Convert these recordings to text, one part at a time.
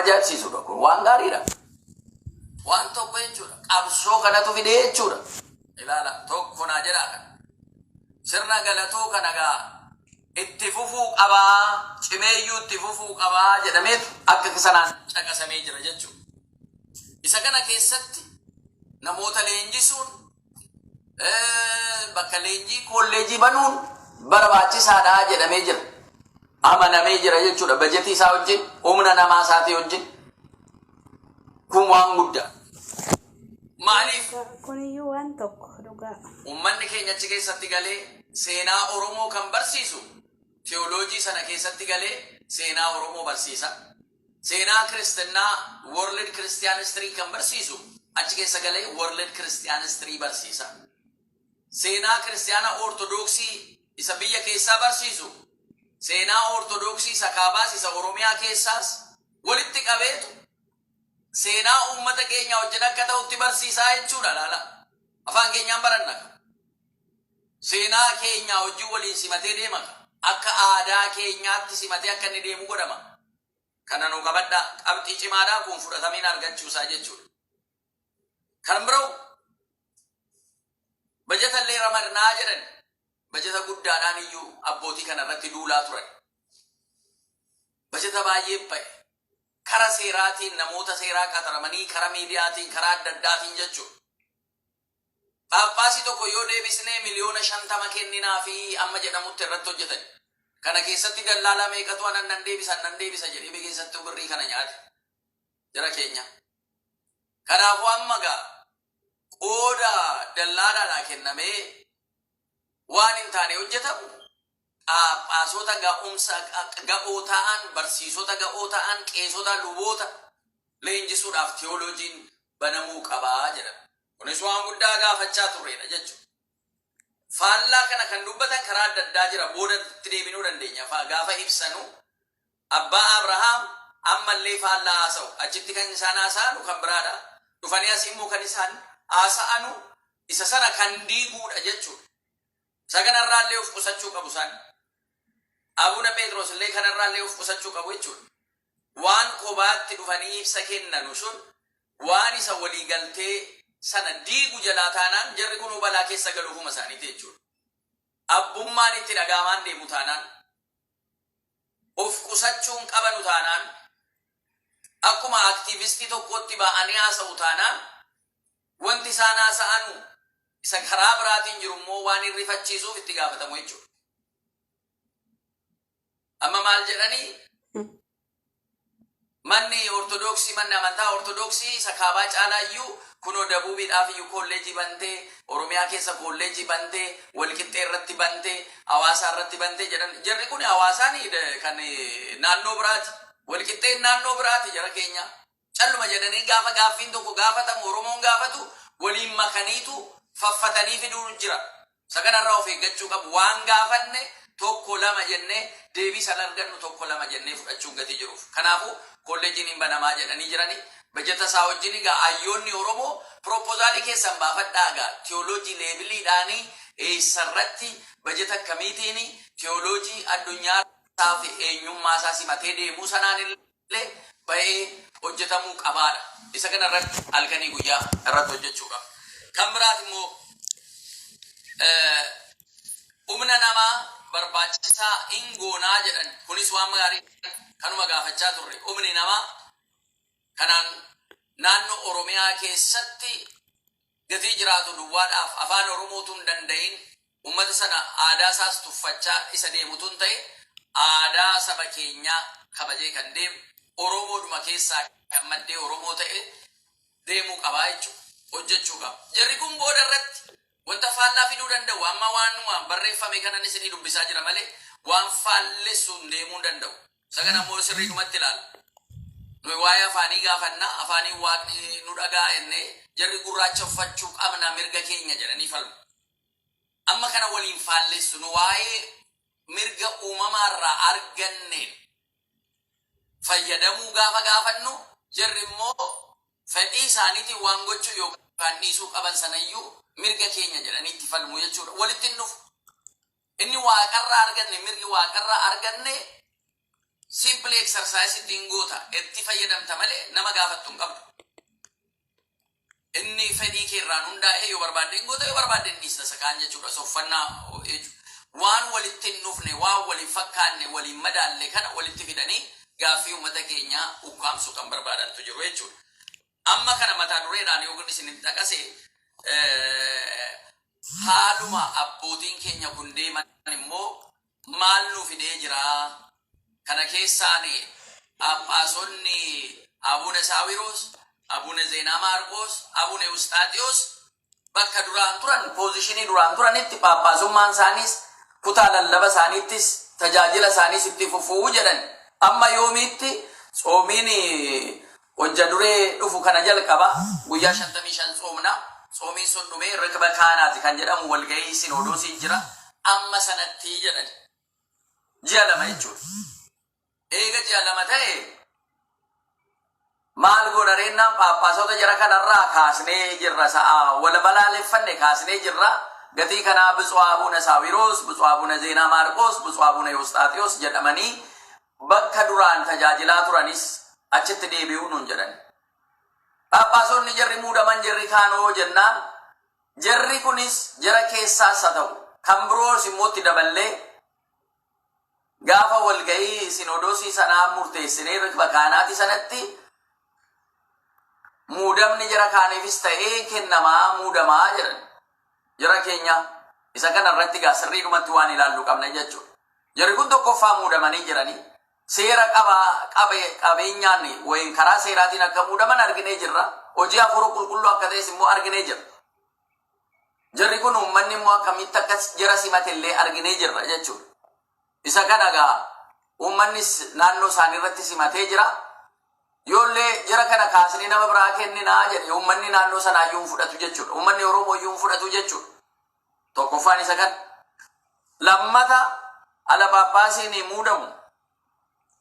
ajaa'ibsiisudha kun waan gaariidha. Waan tokko jechuudha. Qabsoo kanatu fide jechuudha. Ilaala tokko naa jedhaa kana. Sirna galatoo kana gaa itti fufuu qabaa, cimeeyyuu itti fufuu qabaa jedhameetu akka sanaan caqasamee jira jechuudha. Isa kana keessatti namoota leenjisuun bakka leenjii kolleejii banuun barbaachisaadha jedhamee jira. Amanamee jira jechuudha. Bajetii isaa wajjin, humna namaa isaatii wajjin. Kun waan guddaa. Maaliif? Kuniyyuu waan tokko dhugaa. Uummanni keenya achi keessatti galee seenaa Oromoo kan barsiisu teoloojii sana keessatti galee seenaa Oromoo barsiisa. Seenaa Kiristinnaa World Christian History kan barsiisu achi keessa galee World Christian History barsiisa. Seenaa Kiristiyaana Ortodoksii isa biyya keessaa barsiisu, seenaa Ortodoksii isa kaabaas isa Oromiyaa keessaas walitti qabeetu seenaa uummata keenya wajjin akka ta'utti barsiisaa jechuudha. Laala afaan keenyaan baranna. Seenaa keenya wajjin waliin simatee deema. Akka aadaa keenyaatti simatee akka inni deemu godhama. Kana nu qabadhaa qabxii cimaadhaa kun fudhatamiin argachuusaa jechuudha. Kan biroo bajeta illee ramadnaa jedhan bajeta guddaadhaan iyyuu abbootii kana irratti duulaa turan. Bajeta baay'ee bahe. Kara seeraatiin namoota seeraa qaxaramanii kara miidiyaatiin karaa adda addaatiin jechuudha. Paappaasii tokko yoo deebisnee miliyoona 50 kenninaa fi amma jedhamutti irratti hojjetan. Kana keessatti dallaalaa meeqatu anan nan deebisa jedhee keessatti birrii kana nyaate. Jara keenya. Kanaafuu amma gaa qooda dallaalaadhaa kennamee waan hin taane hojjetamu. Paasota ga'umsa ga'oo ta'an, barsiisota ga'oo ta'an, qeesota luboota leenjisuudhaaf teoloojiin banamuu qabaa jedhama. Kunis waan guddaa gaafachaa turreedha jechuudha. Faallaa kana kan dubbatan karaa adda addaa jira. Booda itti deebinuu dandeenya. Gaafa ibsanu abbaa Abrahaam ammallee faallaa haasa'u. Achitti kan isaan haasa'anu kan biraadha. Dhufanii as immoo kan isaan haasa'anu isa sana kan diiguudha jechuudha. Isa kanarraallee of qusachuu qabu isaan. Abuna Pheexroos illee kanarraallee of qusachuu qabu jechuudha. Waan kophaatti dhufanii ibsa kennanu sun waan isa waliigaltee sana diigu jalaa taanaan jarri kunuu balaa keessa galuufuma isaaniiti jechuudha. Abbummaan itti dhagaamaan deemu taanaan of qusachuun qabanu taanaan akkuma aktiivistii tokkotti ba'anii haasa'u taanaan wanti isaan haasa'anu isa karaa biraatiin jiru immoo waan irrifachiisuuf itti gaafatamu jechuudha. Amma maal jedhanii manni ortodoksii, manni amantaa ortodoksii isa kaabaa caalaa iyyuu kunoo dabuubiidhaaf iyyuu kolleejii bantee, Oromiyaa keessa kolleejii bantee, walqixxee irratti bantee, hawaasaa irratti bantee jedhan. Jarri kun hawaasaan kan naannoo biraati. Walqixxeen naannoo biraati jara keenya. Calluma jedhanii gaafa gaaffiin tokko gaafatamu Oromoon gaafatu waliin makaniitu faffatanii fiduun jira. Isa kanarraa of eeggachuu qabu. Waan gaafanne tokko lama jennee deebii san argannu tokko lama jennee fudhachuun gatii jiruuf. Kanaafuu kolleejiin hin banamaa jedhanii jiranii. Bajeta isaa wajjin egaa hayyoonni Oromoo proposaalii keessan baafadhaa egaa teoloojii leebiliidhaanii eessarratti bajeta akkamiitiin teoloojii addunyaa isaa fi eenyummaa isaa simatee deemuu sanaan illee ba'ee hojjetamuu qabaadha. Isa kana irratti halkanii guyyaa irratti hojjechuudha. Kan biraati immoo humna namaa barbaachisaa hin goonaa jedhan. Kunis waan gaarii kanuma gaafachaa turre. Humni namaa kanaan naannoo Oromiyaa keessatti gatii jiraatu duwwaadhaaf afaan Oromootu hin danda'in uummata sana aadaa isaas tuffachaa isa deemutuun ta'e aadaa saba keenyaa kabajee kan deemu Oromoodhuma keessaa kan maddee Oromoo ta'e deemuu qabaa jechuudha. Hojjechuu qaba. Jarri kun booda irratti wanta faallaa fiduu danda'u. Amma waan barreeffame kanan isinii dubbisaa jira malee waan faallessuun deemuu hin danda'u. Isa kana immoo sirriidhumatti ilaala. Nuyi waa'ee afaanii gaafannaa, afaanii waaqni nu dhagaa jennee jarri gurraacha uffachuu qabna mirga keenya jedhanii falmu. Amma kana waliin faallessu nu waa'ee mirga uumamaarraa arganneen fayyadamuu gaafa gaafannu jarri immoo fedhii isaaniitiin waan gochuu yookaan dhiisuu qaban sanayyuu mirga keenya jedhanii itti falmu jechuudha. Walitti hin dhufu. Inni waaqarraa arganne mirgi waaqarraa arganne simple exercise ittiin goota itti fayyadamta malee nama gaafattu hin qabdu. Inni fedhii keerraan hundaa'e yoo barbaadde hin goota yoo barbaadde hin dhiista sakaan jechuudha. Soffannaa waan walitti hin dhufne waan waliin fakkaanne waliin madaalle kana walitti fidanii gaaffii uummata keenyaa ukkaamsuu kan barbaadantu jiru jechuudha. Amma kana mataa dureedhaan yoo isin dhaqase haaluma abbootiin keenya kun deeman immoo maal nu fidee jira. Kana keessaan Phaaphaasonni Abune Saawiroos, Abune Zeenaa Maarqoos, Abune Eustaatiyos bakka duraan turan poozishinii duraan turanitti Phaaphaasummaan isaaniis kutaa lallaba isaaniittis tajaajila isaaniis itti fufuu jedhan. Amma yoomiitti tsoomiin hojja duree dhufu kana jalqaba guyyaa 55 tsoomna. Tsoomiin sun dhumee rikba kaanaati kan jedhamu walgahii sinodoosii jira. Amma sanatti jedhan ji'a lama jechuudha. Eega ji'a lama ta'e maal goona reennaan Phaaphaasota jara kanarraa kaasnee jirra sa'a wala balaaleffanne kaasnee jirra. Gatii kanaa Biፁዕ Abune Saawiroos, Biፁዕ Abune Zeenaa Maarqoos, Biፁዕ Abune Eustaatiyos jedhamanii bakka duraan tajaajilaa turanis achitti deebi'uu nuun jedhan. Phaaphaasonni jarri muudaman jarri kaanoo jennaan jarri kunis jara keessaas haa ta'u kan biroos immoo itti daballee gaafa walgahii sinodoosii sanaa murteessinee rikba kaanaati sanatti muudamni jara kaaniifis ta'ee kennamaa muudamaa jedhan. Jara keenya isa kana irratti gaa sirriidhumatti waan ilaallu qabna jechuudha. Jarri kun tokkoffaa muudamanii jiranii seera qabeenyaan wayin karaa seeraatiin akka muudaman arginee jirra. Hojii afur qulqulluu akka ta'es immoo arginee jirra. Jarri kun uummanni immoo akkamitti akkas jara simatillee arginee jirra jechuudha. Isa kana gaa uummannis naannoo isaanii irratti simatee jira. Yoollee jara kana kaasnee nama biraa kenninaa jedhe uummanni naannoo sanaa iyyuu fudhatu jechuudha. Uummanni Oromoo iyyuu fudhatu jechuudha. Tokkoffaan isa kan lammata ala Phaaphaasiin muudamu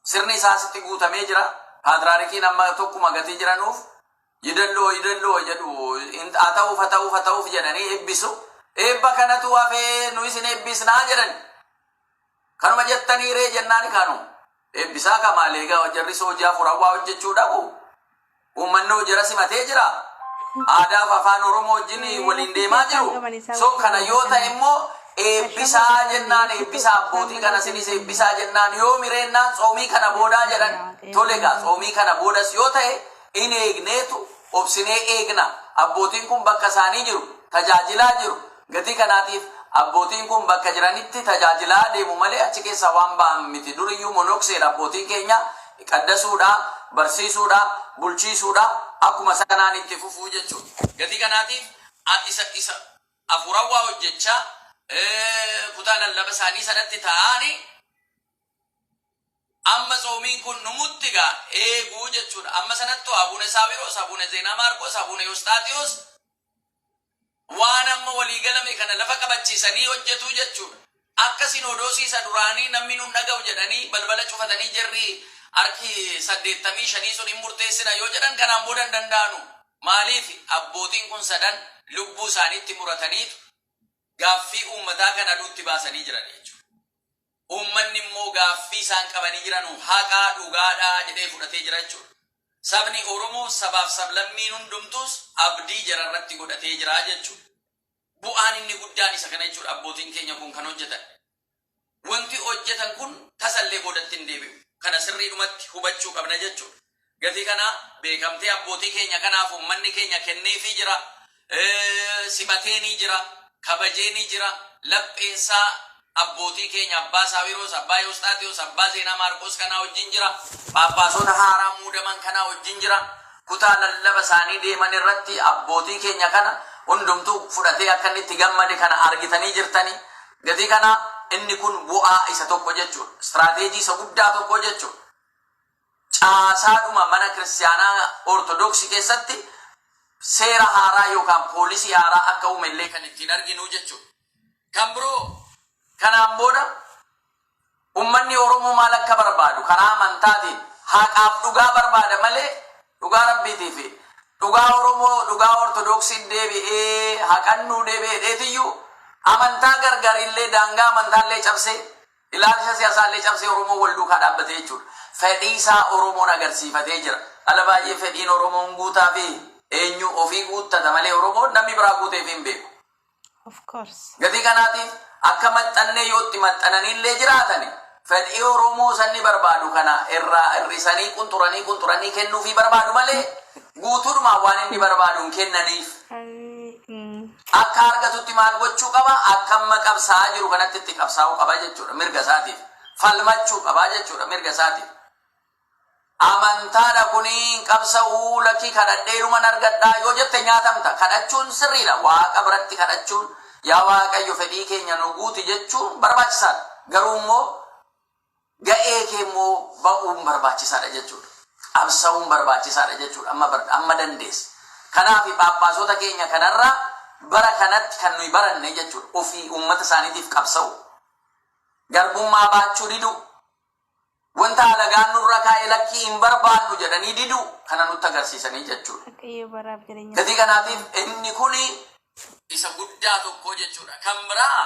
sirni isaasitti guutamee jira. Paatriyaarkiin amma tokkuma gatii jiranuuf yidalloo jedhu haa ta'uuf jedhanii eebbisu. Eebba kanatu hafee nu isin eebbisnaa jedhan. Kanuma jettanii ree jennaani kaanu. Eebbisaa kamaalee gaa jarri soojii afur hawaa hojjechuu dhabu. Uummanni hojjara simatee jira. Aadaa fi afaan Oromoo wajjin waliin deemaa jiru. So kana yoo ta'e immoo eebbisaa jennaan eebbisaa abbootii kana sinis eebbisaa jennaan yoo mireennaan tsoomii kana boodaa jedhan. Tole gaa tsoomii kana boodas yoo ta'e in eegneetu obsinee eegna. Abbootiin kun bakka isaanii jiru tajaajilaa jiru. Gatii kanaatiif abbootiin kun bakka jiranitti tajaajilaa deemu malee achi keessa waan ba'an miti. Duriyyuu monokseedha abbootiin keenya qaddasuudha, barsiisuudha, bulchiisuudha akkuma sanaan itti fufuu jechuudha. Gatii kanaatiif isa afurawaa hojjechaa kutaa lallaba isaanii sanatti ta'anii amma tsoomiin kun numutti gaa eeguu jechuudha. Amma sanattu Abune Saawiroos, Abune Zeenaa Maarqoos, Abune Eustaatiyos waan amma walii galame kana lafa qabachiisanii hojjetu jechuudha. Akka sinodoosii isa duraanii namni nun dhaga'u jedhanii balbala cufatanii jarri harki 85 sun hin murteessina yoo jedhan kanaan booda hin danda'anu. Maaliif abbootiin kun sadan lubbuu isaaniitti murataniitu gaaffii uummataa kana aduutti baasanii jiran jechuudha. Uummanni immoo gaaffii isaan qabanii jiran haqaa dhugaadhaa jedhee fudhatee jira jechuudha. Sabni Oromoo sabaaf sablammiin hundumtus abdii jararratti godhatee jira jechuudha. Bu'aan inni guddaan isa kana jechuudha. Abbootiin keenya kun kan hojjetan. Wanti hojjetan kun tasallee boodatti hin deebi'u. Kana sirriidhumatti hubachuu qabna jechuudha. Gatii kana beekamtee abbootii keenya kanaaf uummanni keenya kenneefii jira. Simateenii jira. Kabajeenii jira. Lapheensaa abbootii keenya abbaa Saawiroos, abbaa Eustaatiyos, abbaa Zeenaa Maarqoos kanaa wajjin jira. Phaaphaasota haaraa muudaman kanaa wajjin jira. Kutaa lallaba isaanii deeman irratti abbootii keenya kana hundumtuu fudhatee akka inni itti gammade kana argitanii jirtanii. Gatii kana inni kun bu'aa isa tokko jechuudha. Istiraateejii isa guddaa tokko jechuudha. Caasaadhuma mana kiristaanaa Ortodoksii keessatti seera haaraa yookaan poolisii haaraa akka uumellee kan ittiin arginu jechuudha. Kan biroo kanaan booda uummanni Oromoo maal akka barbaadu karaa amantaatiin haqaaf dhugaa barbaada malee dhugaa rabbiitiif dhugaa Oromoo dhugaa Ortodoksiin deebi'ee haqannuu deebi'ee dheetiyyuu amantaa gargarillee daangaa amantaallee cabsee ilaalcha siyaasaallee cabsee Oromoo wal duukaa dhaabbatee jechuudha. Fedhii isaa Oromoon agarsiifatee jira. Ala baay'ee fedhiin Oromoon guutaa fi eenyu ofii guuttata malee Oromoon namni biraa guuteef hin beeku. Of course. Gatii kanaatiif akka maxxannee yootti maxxananiillee jiraatani fedhii Oromoo sanni barbaadu kana irraa hir'isanii qunxuranii kennuufii barbaadu malee guutuudhumaan waan inni barbaadu hin kennaniif. Akka argatutti maal gochuu qaba? Akka amma qabsaa'aa jiru kanatti itti qabsaa'uu qaba jechuudha mirga isaatiif. Falmachuu qaba jechuudha mirga isaatiif. Amantaadha kuni qabsa'uu lakkii kadhadheeruman argadhaa yoo jette nyaatamta. Kadhachuun sirriidha. Waaqa biratti kadhachuun yaa Waaqayyo fedhii keenya nu guuti jechuun barbaachisaadha. Garuu immoo ga'ee kee immoo ba'uun barbaachisaadha jechuudha. Qabsa'uun barbaachisaadha jechuudha. Amma dandeessa. Kanaaf paappaasota keenya kanarraa bara kanatti kan nuyi baranne jechuudha. Ofii uummata isaaniitiif qabsa'u. Garbummaa baachuu didu. Wanta alagaan nurra kaa'ee lakkii hin barbaannu jedhanii didu kana nutti agarsiisanii jechuudha. Gatii kanaatiif inni kuni isa guddaa tokko jechuudha. Kan biraa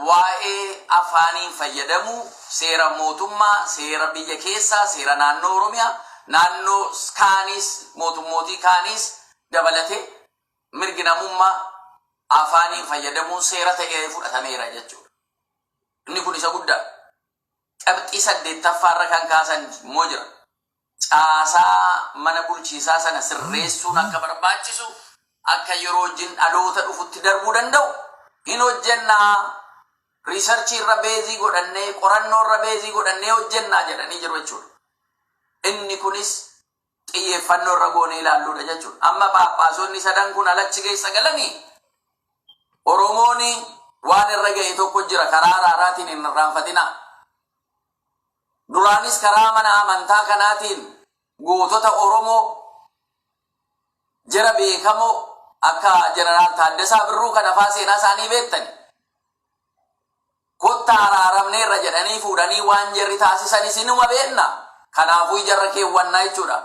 waa'ee afaaniin fayyadamu seera mootummaa, seera biyya keessaa, seera naannoo Oromiyaa, naannoo kaanis mootummootii kaanis dabalatee mirgi namummaa afaaniin fayyadamuun seera ta'ee fudhatameera jechuudha. Inni kun isa guddaa. Qabxii 8ffaarra kan kaasan immoo jira. Caasaa mana bulchiisaa sana sirreessuun akka barbaachisu akka yeroo wajjin dhaloota dhufutti darbuu danda'u hin hojjennaa. Riisarchii irra beezii godhannee qorannoo irra beezii godhannee hojjennaa jedhanii jiru jechuudha. Inni kunis xiyyeeffannoo irra goonee ilaalluudha jechuudha. Amma paappaasonni sadan kun alachi keessa galanii Oromoon waan irra ga'e tokko jira karaa araaraatiin hin irraanfatinaa. Duraanis karaa mana amantaa kanaatiin gootota Oromoo jara beekamoo akka Jeneraal Taaddasaa Birruu kana faa seenaa isaanii beektani. Kotta araaramneerra jedhanii fuudhanii waan jarri taasisanis inuma beenna. Kanaafuu jarra keewwannaa jechuudha.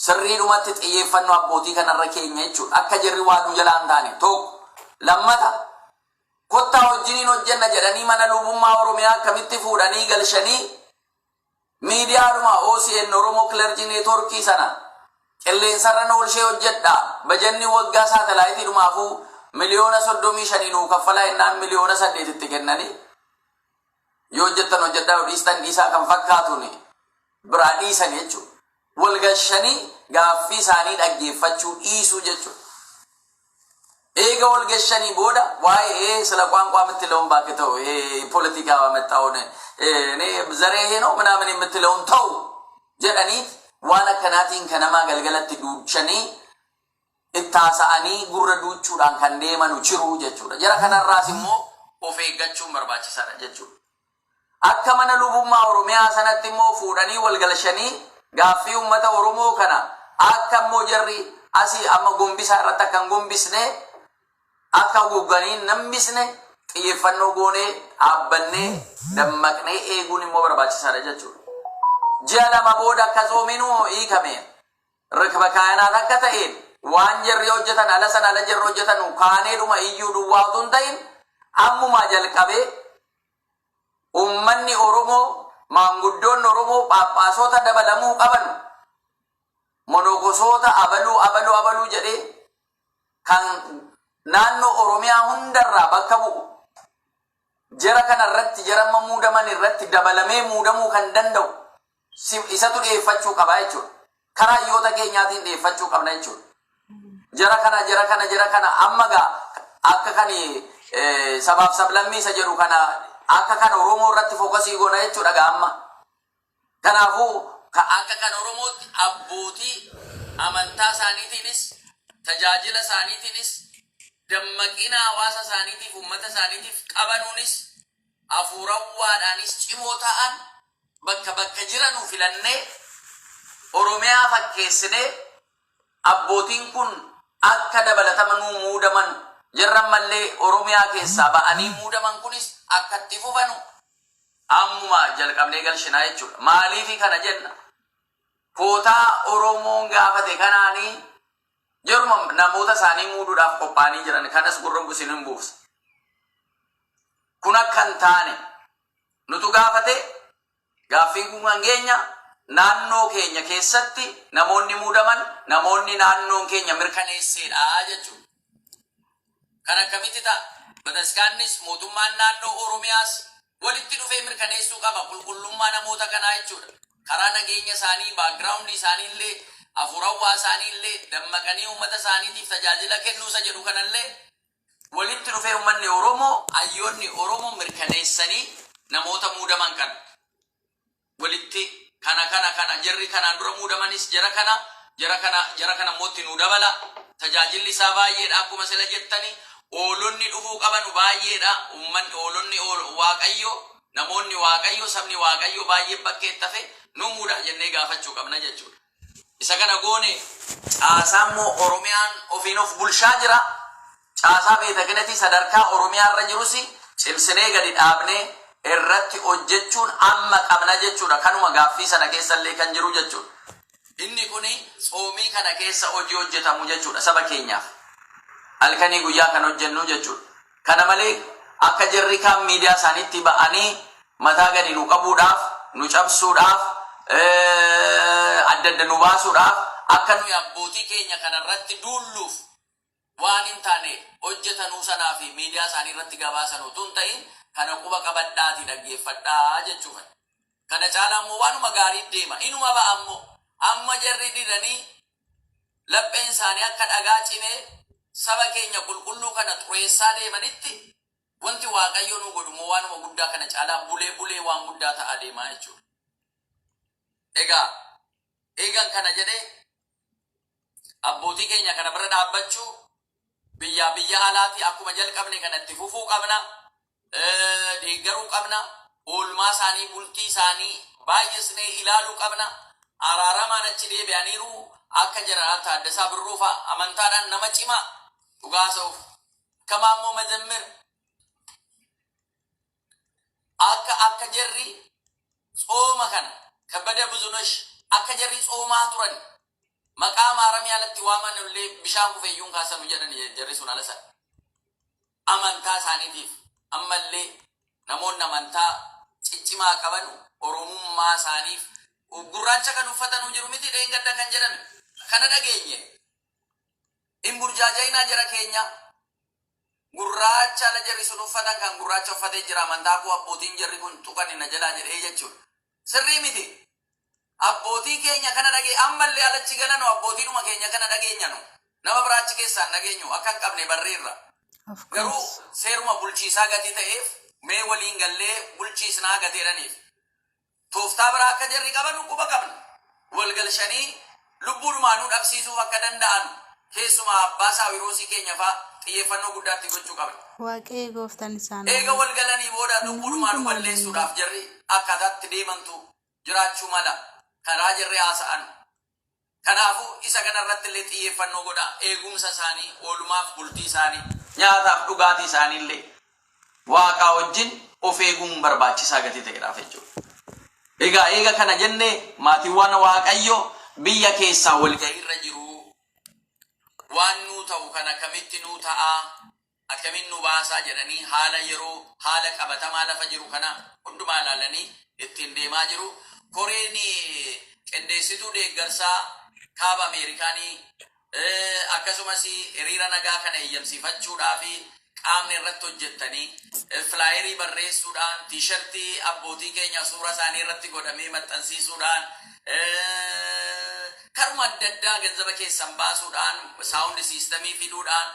Sirriidhumatti xiyyeeffannoo abbootii kanarra keenya jechuudha. Akka jarri waa nu jalaan taane tokko. Lammata kottaa wajjiniin hojjenna jedhanii mana lubummaa Oromiyaa akkamitti fuudhanii galchanii miidiyaadhuma OCN Oromoo Clergy Networkii sana qilleensarra oolchee hojjedhaa. Bajanni waggaa saatalaayitiidhumaafuu miliyoona 35 nuu kaffalaa innaan miliyoona 8 itti kennanii yoo hojjettan hojjedhaa dhiistan dhiisaa kan fakkaatuun biraa dhiisan jechuudha. Walgashanii gaaffii isaanii dhaggeeffachuu dhiisuu jechuudha. Eega walgashanii booda waa'ee sila ቋንቋ የምትለውን ባክተው ፖለቲካ ባመጣውን ዘሬ ነው ምናምን የምትለውን ተው jedhaniit waan akkanaatiin kanama galgalatti duuchanii ittaasa'anii gurra duuchuudhaan kan deemanu jiru jechuudha. Jara kanarraas immoo of eeggachuun barbaachisaadha jechuudha. Akka mana lubummaa Oromiyaa sanatti immoo fuudhanii walgalchanii gaaffii uummata Oromoo kana akka immoo jarri asii amma gombisaa irratti akka hin gombisne akka gogganii nambisne xiyyeeffannoo goonee dhaabbannee dammaqnee eeguun immoo barbaachisaadha jechuudha. Ji'a lama booda akka zoominuu hiikame rikba kaayanaat akka ta'een waan jarri hojjetan ala sana ala jarri hojjetan kaaneedhuma iyyuu duwwaa utuu hin ta'in ammumaa jalqabee ummanni Oromoo maanguddoonni Oromoo paappaasota dabalamuu qaban monokosoota abaluu jedhee kan naannoo Oromiyaa hundarraa bakka bu'u jara kana irratti jaramma muudaman irratti dabalamee muudamuu kan danda'u isatu dhiyeeffachuu qaba jechuudha. Karaa hayyoota keenyaatiin dhiyeeffachuu qabna jechuudha. Jara kana amma gaa akka kan sabaaf sablammii isa jedhu kana akka kan Oromoo irratti fookasii goona jechuudha gaa amma. Kanaafuu akka kan Oromootti abbootii amantaa isaaniitiinis tajaajila isaaniitiinis dammaqina hawaasa isaaniitiif uummata isaaniitiif qabanuunis hafuurawwaadhaanis cimoo ta'an bakka jiranuu filannee Oromiyaa fakkeessinee abbootiin kun akka dabalatamanuu muudaman jarran mallee Oromiyaa keessaa ba'anii muudaman kunis akka itti fufanu ammuma jalqabnee galchinaa jechuudha. Maaliifi kana jenna? Kootaa Oromoon gaafate kanaanii jaruma namoota isaanii muuduudhaaf qophaa'anii jiran kanas gurra gusin hin buufsa. Kun akka hin taane nutu gaafate gaaffiin kun hangeenya naannoo keenya keessatti namoonni muudaman namoonni naannoon keenya mirkaneesseedha jechuudha. Kan akkamitti ta'a? Bataskaannis mootummaan naannoo Oromiyaas walitti dhufee mirkaneessuu qaba qulqullummaa namoota kanaa jechuudha. Karaa nageenya isaanii, baakgiraawundi isaanii illee, hafuurawwaa isaanii illee dammaqanii uummata isaaniitiif tajaajila kennuu isa jedhu kanallee walitti dhufee uummanni Oromoo, hayyoonni Oromoo mirkaneessanii namoota muudaman kana walitti kana jarri kanaan dura muudamanis jara kana mootti nu dabala. Tajaajilli isaa baay'eedha akkuma sila jettanii. Oolonni dhufuu qaban baay'eedha. Uummanni oolonni Waaqayyo, namoonni Waaqayyo, sabni Waaqayyo baay'ee bakkeetti hafe nu muuda jennee gaafachuu qabna jechuudha. Isa kana goone caasaa immoo Oromiyaan ofiin of bulchaa jira. Caasaa beeteknetii sadarkaa Oromiyaa irra jirus cimsinee gadi dhaabnee irratti hojjechuun amma qabna jechuudha. Kanuma gaaffii sana keessallee kan jiru jechuudha. Inni kuni tsoomii kana keessa hojii hojjetamu jechuudha saba keenyaaf. Halkanii guyyaa kan hojjennu jechuudha. Kana malee akka jarri kaan miidiyaa isaaniitti ba'anii mataa gadi nu qabuudhaaf, nu cabsuudhaaf, adda adda nu baasuudhaaf akka nuyi abbootii keenya kanarratti duulluuf waan hin taane hojjetanuu sanaa fi miidiyaa isaanii irratti gabaasan utuu hin ta'in kana quba qabadhaatii dhaggeeffadhaa jechuudha. Kana caalaa immoo waanuma gaarii deema. Inuma ba'a ammoo amma jarri didanii lapheen isaanii akka dhagaa cimee saba keenya qulqulluu kana xureessaa deemanitti wanti Waaqayyo nu godhu immoo waanuma guddaa kana caalaa bulee waan guddaa ta'aa deemaa jechuudha. Eegan kana jedhee abbootii keenya kana bira dhaabbachuu biyya alaati akkuma jalqabne kanatti fufuu qabna. Deeggaruu qabna. Oolmaa isaanii, bultii isaanii baay'isnee ilaaluu qabna. Araaramaan achi deebi'aniiru akka Jeneraal Taaddasaa Birruu fa'a amantaadhaan nama cimaa dhugaa sa'uuf. Kamaa immoo Mazammir akka jarri tsooma kana kabbada buzunash akka jarri tsoomaa turan maqaa maaramii alatti waaman illee bishaan kufeeyyuun kaasanu jedhan jarri sun alasan. Amantaa isaaniitiif ammallee namoonni amantaa ciccimaa qaban Oromummaa isaaniif gurraacha kan uffatanu jiru miti dheengadda kan jedhame kana dhageenye in burjaajainaa jara keenya gurraacha la jarri sun uffatan kan gurraacha uffatee jira amantaa koo abbootiin jarri kun tuqan na jalaa jedhee jechuudha. Sirrii miti. Abbootii keenya kana dhagee ammallee alachi galanu abbootiinuma keenya kana dhageenyanu nama biraachi keessaan dhageenyu akka hin qabne barreerra. Garuu seeruma bulchiisaa gatii ta'eef mee waliin gallee bulchiisnaa gateedhaniif tooftaa biraa akka jarri qaban quba qabna. Walgalshanii lubbuudhumaanuu dhabsiisuuf akka danda'an keessumaa abbaa Saawiroosii keenya fa'aa xiyyeeffannoo guddaatti gochuu qabna. Waaqayyo gooftaan isaan eega walgalanii booda lubbuudhumaanuu balleessuudhaaf jarri akkaataatti deemantu jiraachuu mala karaa jarri haasa'an. Kanaafuu isa kanarratti illee xiyyeeffannoo godha. Eegumsa isaanii, oolmaaf bultii isaanii, nyaataaf dhugaatii isaanii illee Waaqaa wajjin of eeguun barbaachisaa gatii ta'eedhaaf jechuudha. Eega kana jennee maatiiwwan Waaqayyo biyya keessaa walgahii irra jiru. Waan nuu ta'u kana kamitti nuu ta'aa, akkamiin nu baasaa jedhanii haala yeroo, haala qabatamaa lafa jiru kana hundumaa ilaalanii ittiin deemaa jiru. Koreen qindeessituu deeggarsaa kaaba Ameerikaanii akkasumas hiriira nagaa kana eeyyamsiifachuudhaa fi qaamni irratti hojjettanii filaayerii barreessuudhaan tiishartii abbootii keenya suura isaanii irratti godhamee maxxansiisuudhaan karuma adda addaa ganzaba keessan baasuudhaan saawundi siistamii fiduudhaan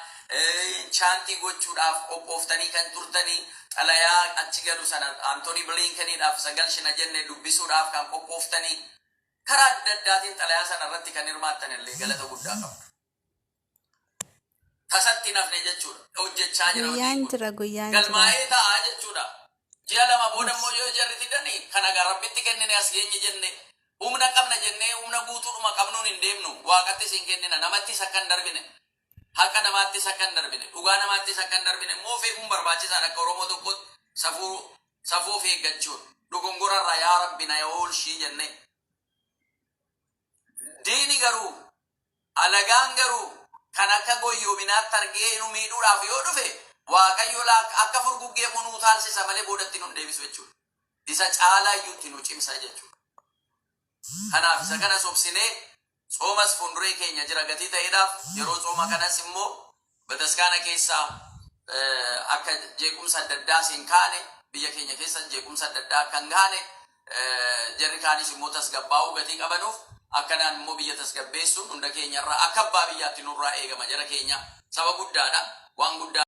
chaantii gochuudhaaf qophooftanii kan turtanii xalayaa achi galu sana Antooni Bilinkeniidhaaf sagalshina jenne dubbisuudhaaf kan qophooftanii karaa adda addaatiin xalayaa sana irratti kan hirmaattan illee galata guddaa qabu. Tasatti nafne jechuudha. Hojjechaa jira guyyaan galmaa'ee ta'a jechuudha. Ji'a lama booda immoo yoo jarri fidanii kana garabbitti kennine as geenye jenne humna qabna jennee humna guutuudhuma qabnuun hin deemnu. Waaqattis hin kennina namattis akka hin darbine. Haqa namaattis akka hin darbine. Dhugaa namaattis akka hin darbine. Moo feekuun barbaachisaadha akka Oromoo tokkotti safuu of eeggachuun. Dogongorarraa yaa Rabbi na oolchii jennee. Diini garuu alagaan garuu kan akka goyyoominaatti argee nu miidhuudhaaf yoo dhufe Waaqayyo akka furguggee munuu taalsisa malee boodatti nun deebisu jechuudha. isa caalaa iyyuutti nu cimsa jechuudha. Kanaaf isa kana sobsinee soomas fuulduree keenya jira gatii ta'eedhaaf yeroo sooma kanas immoo bataskaana keessaa akka jeequmsa adda addaa siin kaane biyya keenya keessa jeequmsa adda addaa kan kaane jarri kaanis immoo tasgabbaa'uu gatii qabanuuf akkanaan immoo biyya tasgabbeessuun hunda keenyarraa akka abbaa biyyaatti nurraa eegama jara keenya saba guddaadha waan guddaa